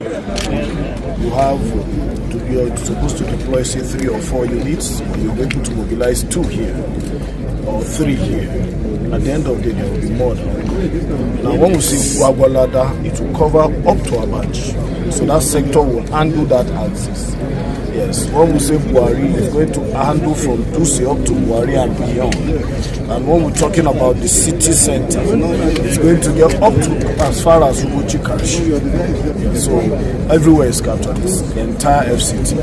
You have you're supposed to deploy say 3 or 4 units, you're able to mobilize 2 here or 3 here. At the end of the day, there will be more than. Now when we say Wagwalada, it will cover up to Abachi. So that sector will handle that axis. Yes, when we say Buhari, it's going to handle from Dutse up to Buhari and beyond. And when we're talking about the city center, it's going to get up to as far as Ugochi Karish. Yes, so everywhere is captured. It's the entire FCT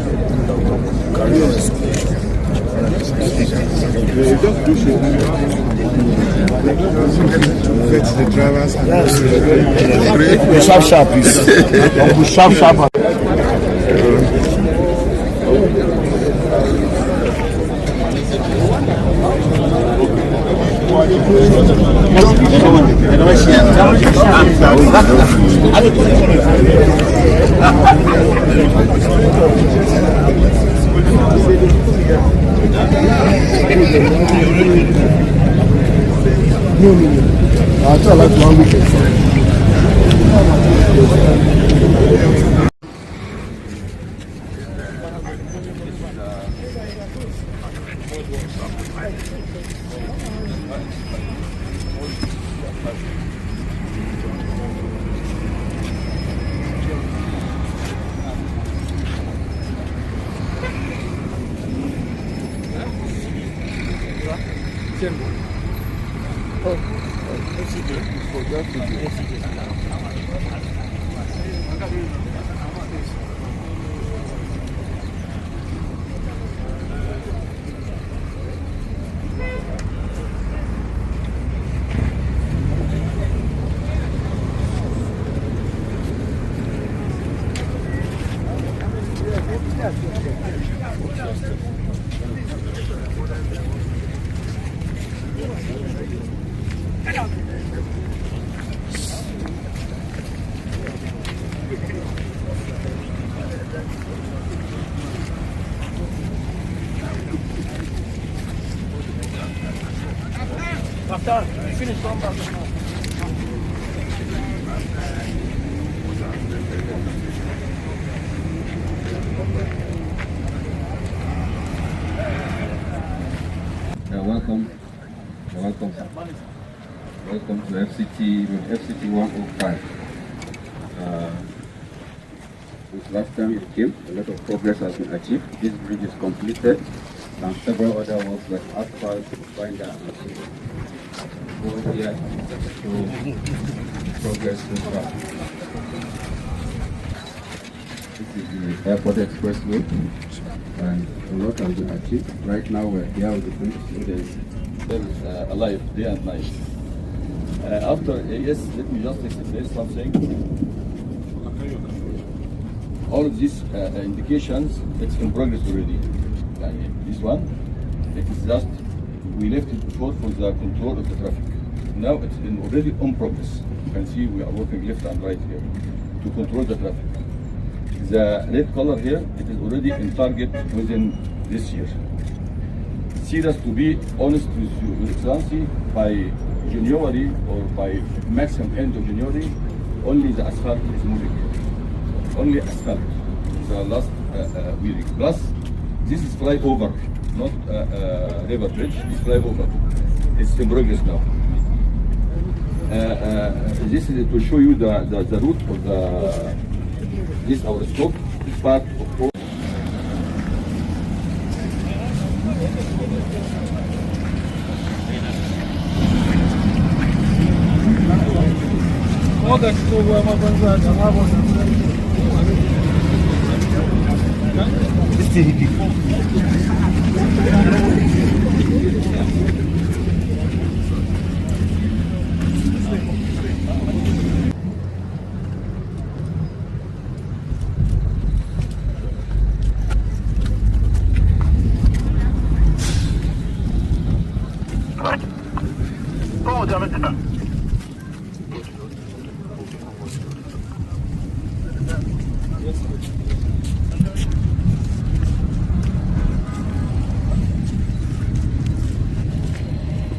that will carry on this operation. The drivers and the sharp is sharp. No. I try like 1 week. Finish one back. Welcome to FCT 105. Since last time you came, a lot of progress has been achieved. This bridge is completed, and several other works like asphalt, binder, and so on. Over here to progress so far. This is the airport expressway, and a lot has been achieved. Right now we're here with the students. There is alive day and night. After yes, let me just explain something. All of these indications, it's in progress already. This one, it is just we left it before for the control of the traffic. Now it's already on progress. You can see we are working left and right here to control the traffic. The red color here, it is already in target within this year. Serious to be honest with you, Excellency, by January or by maximum end of January, only the asphalt is moving. Only asphalt. The last week. Plus, this is flyover, not river bridge. It's flyover. It's in progress now. This is to show you the route of this our scope. It's part of all. Oh, damn it.